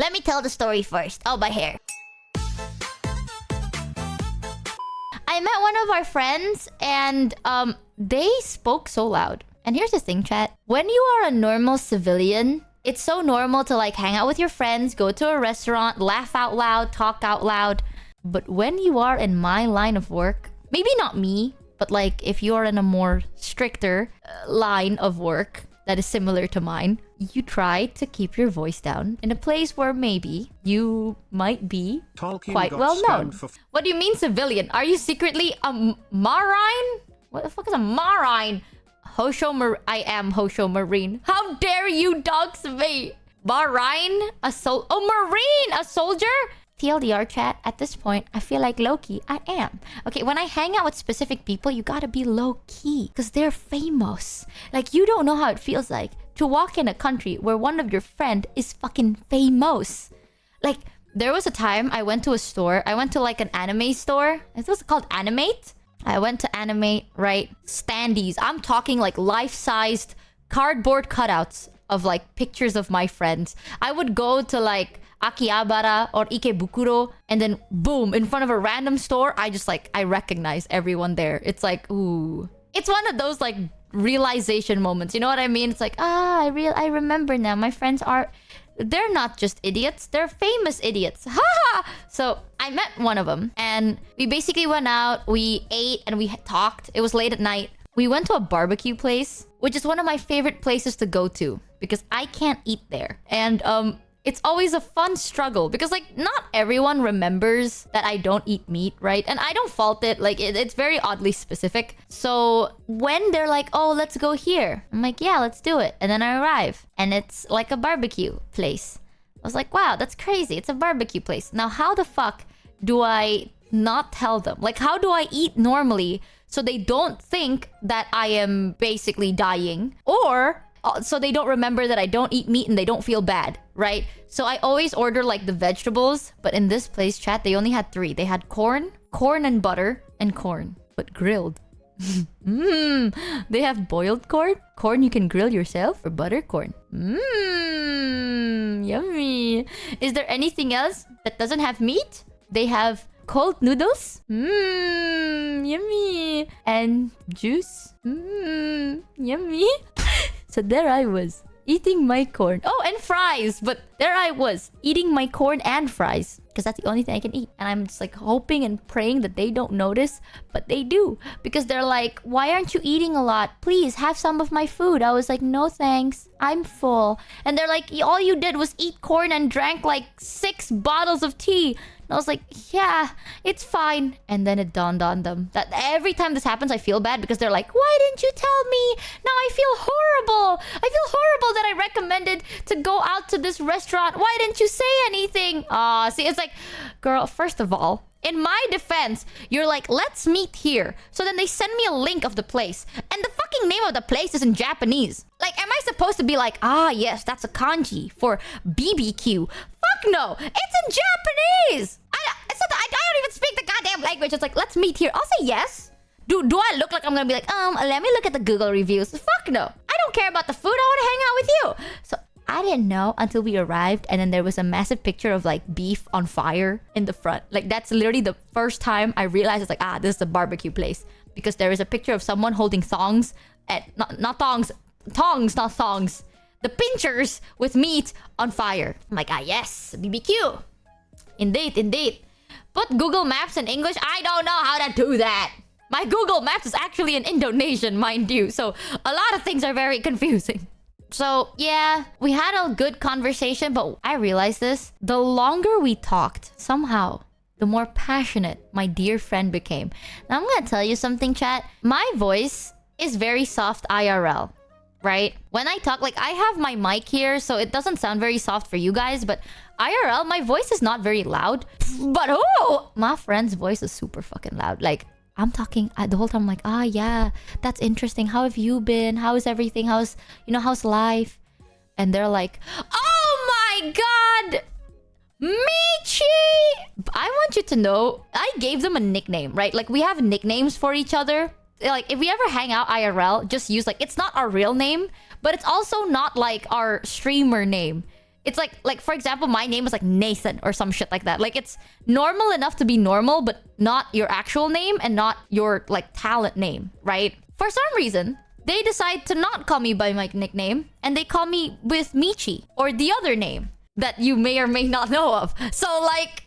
Let me tell the story first. Oh, my hair. I met one of our friends and they spoke so loud. And here's the thing, chat. When you are a normal civilian, it's so normal to like hang out with your friends, go to a restaurant, laugh out loud, talk out loud. But when you are in my line of work, maybe not me, but like if you're in a more stricter line of work that is similar to mine, you try to keep your voice down in a place where maybe you might be quite well known. What do you mean civilian? Are you secretly a Marine? What the fuck is a Marine? I am Hosho Marine. How dare you dox me? Marine? Marine! A soldier? TLDR chat, at this point, I feel like low-key, I am. Okay, when I hang out with specific people, you gotta be low-key. Because they're famous. Like, you don't know how it feels like to walk in a country where one of your friend is fucking famous. Like, there was a time I went to a store. I went to like an anime store. It was called Animate. I went to Animate, right? Standees. I'm talking like life-sized cardboard cutouts of like pictures of my friends. I would go to like Akihabara or Ikebukuro, and then boom, in front of a random store, I recognize everyone there. It's like, ooh. It's one of those like realization moments. You know what I mean? It's like, I remember now. My friends they're not just idiots, they're famous idiots. Ha! So I met one of them and we basically went out, we ate and we talked. It was late at night. We went to a barbecue place, which is one of my favorite places to go to because I can't eat there. And it's always a fun struggle because like not everyone remembers that I don't eat meat, right? And I don't fault it. Like it's very oddly specific. So when they're like, oh, let's go here, I'm like, yeah, let's do it. And then I arrive and it's like a barbecue place. I was like, wow, that's crazy. It's a barbecue place. Now, how the fuck do I not tell them? Like, how do I eat normally so they don't think that I am basically dying? Or so they don't remember that I don't eat meat and they don't feel bad, right? So I always order like the vegetables, but in this place, chat, they only had 3. They had corn and butter, and corn, but grilled. They have boiled corn. Corn you can grill yourself, or butter corn. Yummy. Is there anything else that doesn't have meat? They have cold noodles. Yummy. And juice. Yummy. So there I was, eating my corn. Oh, and fries. But there I was, eating my corn and fries. Because that's the only thing I can eat. And I'm just like hoping and praying that they don't notice. But they do. Because they're like, why aren't you eating a lot? Please, have some of my food. I was like, no thanks. I'm full. And they're like, all you did was eat corn and drank like 6 bottles of tea. And I was like, yeah, it's fine. And then it dawned on them that every time this happens, I feel bad because they're like, why didn't you tell me? Now I feel horrible. I feel horrible that I recommended to go out to this restaurant. Why didn't you say anything? See, it's like, girl, first of all, in my defense, you're like, let's meet here. So then they send me a link of the place. And the fucking name of the place is in Japanese. Like, am I supposed to be like, yes, that's a kanji for BBQ? Fuck no. It's in Japanese. I don't even speak the goddamn language. It's like, let's meet here. I'll say yes. Do I look like I'm gonna be like, let me look at the Google reviews? Fuck no. I don't care about the food. I want to hang out with you. So I didn't know until we arrived, and then there was a massive picture of like beef on fire in the front. Like that's literally the first time I realized it's like, this is a barbecue place, because there is a picture of someone holding thongs not thongs, not thongs, the pinchers with meat on fire. I'm like, yes, BBQ. Indeed. Put Google Maps in English. I don't know how to do that. My Google Maps is actually in Indonesian, mind you. So a lot of things are very confusing. So yeah, we had a good conversation, but I realized this. The longer we talked, somehow, the more passionate my dear friend became. Now I'm gonna tell you something, chat. My voice is very soft IRL, right? When I talk, like I have my mic here, so it doesn't sound very soft for you guys, but IRL, my voice is not very loud. But my friend's voice is super fucking loud. Like, I'm talking the whole time. I'm like, yeah, that's interesting. How have you been? How is everything? How's life? And they're like, oh my god, Michi! I want you to know, I gave them a nickname, right? Like, we have nicknames for each other. Like, if we ever hang out IRL, just use like, it's not our real name, but it's also not like our streamer name. It's like for example, my name is like Nathan or some shit like that. Like it's normal enough to be normal, but not your actual name and not your like talent name, right? For some reason, they decide to not call me by my nickname and they call me with Michi or the other name that you may or may not know of. So like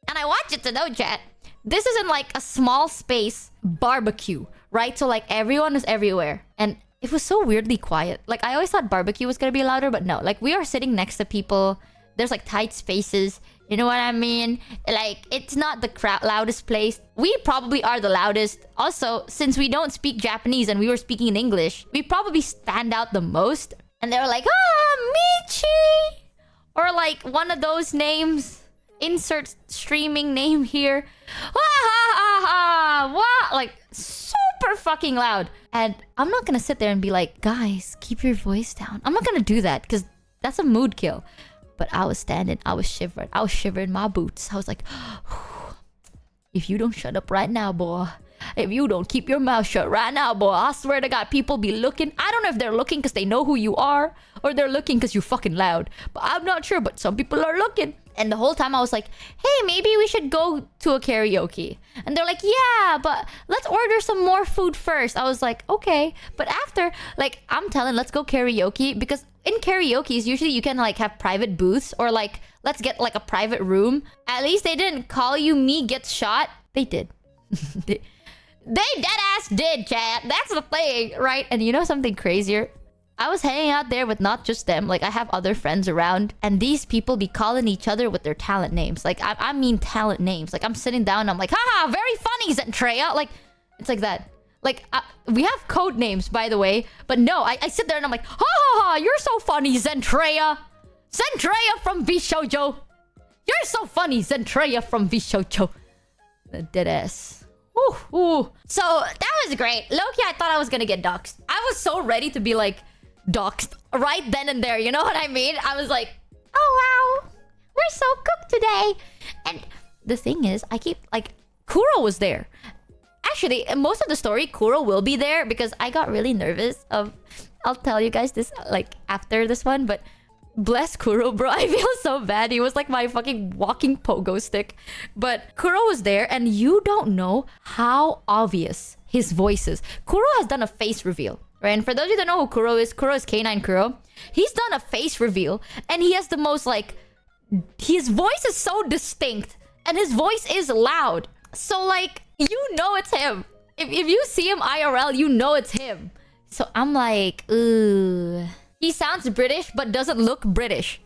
and I want you to know, chat, this isn't like a small space barbecue, right? So like everyone is everywhere. And it was so weirdly quiet. Like I always thought barbecue was gonna be louder, but no. Like we are sitting next to people. There's like tight spaces. You know what I mean? Like it's not the loudest place. We probably are the loudest. Also, since we don't speak Japanese and we were speaking in English, we probably stand out the most. And they were like, Michi! Or like one of those names. Insert streaming name here. What? Like super fucking loud. And I'm not gonna sit there and be like, guys, keep your voice down. I'm not gonna do that because that's a mood kill. But I was standing, I was shivering my boots. I was like, if you don't shut up right now, boy. If you don't keep your mouth shut right now, boy, I swear to God, people be looking. I don't know if they're looking because they know who you are or they're looking because you're fucking loud. But I'm not sure, but some people are looking. And the whole time I was like, hey, maybe we should go to a karaoke. And they're like, yeah, but let's order some more food first. I was like, okay. But after, like, I'm telling, let's go karaoke. Because in karaoke's, usually you can, like, have private booths. Or, like, let's get, like, a private room. At least they didn't call you me gets shot. They did. They deadass did, chat. That's the thing, right? And you know something crazier? I was hanging out there with not just them. Like, I have other friends around. And these people be calling each other with their talent names. Like, I mean talent names. Like, I'm sitting down and I'm like, haha, very funny, Zentreya. Like, it's like that. Like, we have code names, by the way. But no, I sit there and I'm like, ha ha ha, you're so funny, Zentreya. Zentreya from vshojo. You're so funny, Zentreya from vshojo. Deadass. Ooh, ooh. So, that was great. Low-key, I thought I was gonna get doxxed. I was so ready to be like, doxxed right then and there, you know what I mean? I was like, oh wow, we're so cooked today. And the thing is, I keep like, Kuro was there. Actually, most of the story, Kuro will be there because I got really nervous of, I'll tell you guys this like after this one, but bless Kuro, bro. I feel so bad. He was like my fucking walking pogo stick. But Kuro was there and you don't know how obvious his voice is. Kuro has done a face reveal. Right? And for those of you that know who Kuro is K9 Kuro. He's done a face reveal. And he has the most like... His voice is so distinct. And his voice is loud. So like, you know it's him. If you see him IRL, you know it's him. So I'm like, ooh. He sounds British, but doesn't look British.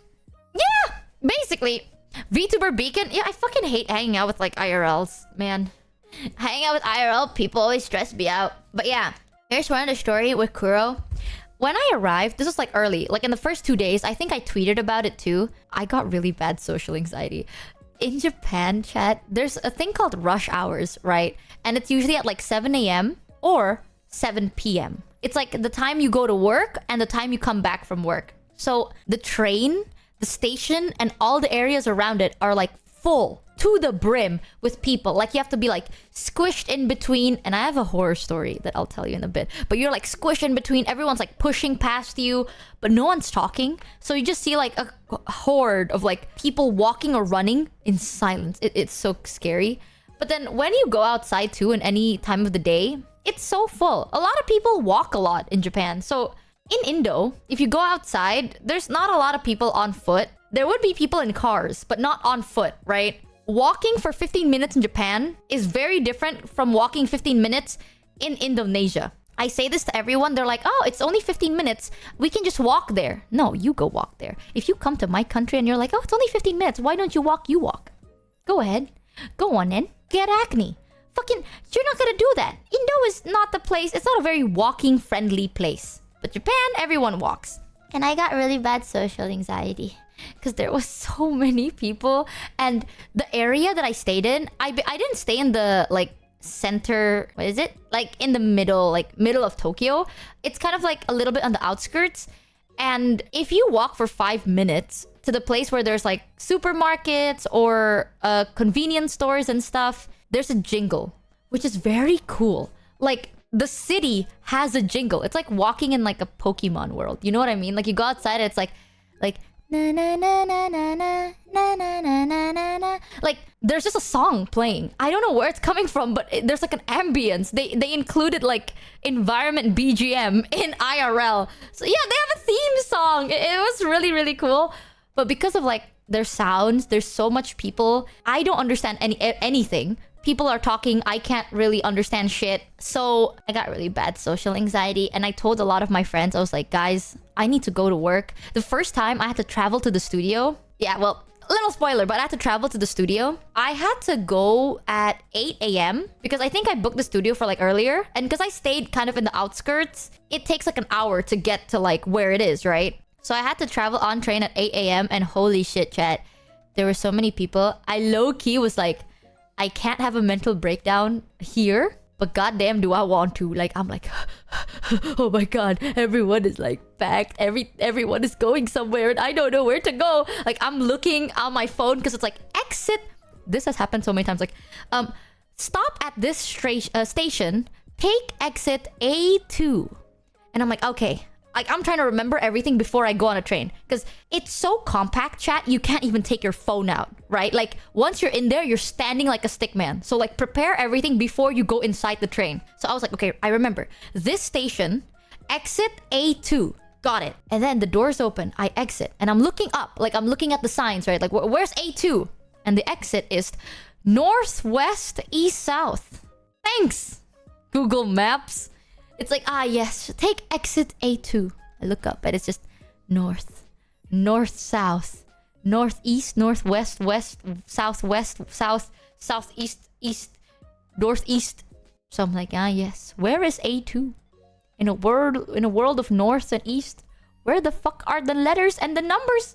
Yeah! Basically. VTuber Beacon. Yeah, I fucking hate hanging out with like IRLs, man. Hanging out with IRL people always stress me out. But yeah. Here's one of the story with Kuro. When I arrived, this was like early. Like in the first 2 days, I think I tweeted about it too. I got really bad social anxiety. In Japan, chat, there's a thing called rush hours, right? And it's usually at like 7 a.m. or 7 p.m. It's like the time you go to work and the time you come back from work. So the train, the station, and all the areas around it are like full to the brim with people. Like you have to be like squished in between. And I have a horror story that I'll tell you in a bit. But you're like squished in between. Everyone's like pushing past you, but no one's talking. So you just see like a horde of like people walking or running in silence. It's so scary. But then when you go outside too in any time of the day, it's so full. A lot of people walk a lot in Japan. So in Indo, if you go outside, there's not a lot of people on foot. There would be people in cars, but not on foot, right? Walking for 15 minutes in Japan is very different from walking 15 minutes in Indonesia. I say this to everyone. They're like, oh, it's only 15 minutes. We can just walk there. No, you go walk there. If you come to my country and you're like, oh, it's only 15 minutes. Why don't you walk? You walk. Go ahead. Go on in. Get acne. Fucking, you're not gonna do that. Indo is not the place. It's not a very walking friendly place. But Japan, everyone walks. And I got really bad social anxiety because there was so many people. And the area that I stayed in, I didn't stay in the like center. What is it? Like in the middle of Tokyo. It's kind of like a little bit on the outskirts. And if you walk for 5 minutes to the place where there's like supermarkets or convenience stores and stuff, there's a jingle, which is very cool. Like the city has a jingle. It's like walking in like a Pokemon world. You know what I mean? Like you go outside, and it's like na na na na na na na na na na na na. Like there's just a song playing. I don't know where it's coming from, but there's like an ambience. They included like environment BGM in IRL. So yeah, they have a theme song. It was really, really cool. But because of like their sounds, there's so much people. I don't understand anything. People are talking, I can't really understand shit. So I got really bad social anxiety, and I told a lot of my friends, I was like, guys, I need to go to work. The first time I had to travel to the studio. Yeah, well, little spoiler, but I had to travel to the studio. I had to go at 8 a.m. because I think I booked the studio for like earlier. And because I stayed kind of in the outskirts, it takes like an hour to get to like where it is, right? So I had to travel on train at 8 a.m. and holy shit, chat. There were so many people. I low-key was like, I can't have a mental breakdown here, but goddamn do I want to. Like, I'm like, oh my god, everyone is like packed. Everyone is going somewhere and I don't know where to go. Like, I'm looking on my phone because it's like, exit. This has happened so many times. Like, stop at this station, take exit A2. And I'm like, okay. Like, I'm trying to remember everything before I go on a train. Because it's so compact, chat, you can't even take your phone out, right? Like, once you're in there, you're standing like a stick man. So, like, prepare everything before you go inside the train. So I was like, okay, I remember. This station, exit A2. Got it. And then the doors open. I exit. And I'm looking up. Like, I'm looking at the signs, right? Like, where's A2? And the exit is northwest, east, south. Thanks, Google Maps. It's like, ah, yes, take exit A2. I look up and it's just north, north, south, northeast, northwest, west, southwest, south, southeast, east, northeast. So I'm like, ah, yes. Where is A2? In a world of north and east, where the fuck are the letters and the numbers?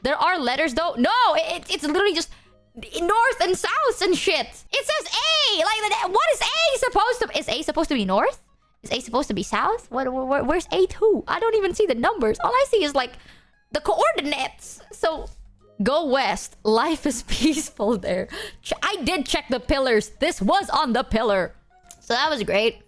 There are letters though. No, it's literally just north and south and shit. It says A. Like, what is A supposed to? Is A supposed to be north? Is A supposed to be south? Where's A2? I don't even see the numbers. All I see is like the coordinates. So go west. Life is peaceful there. I did check the pillars. This was on the pillar. So that was great.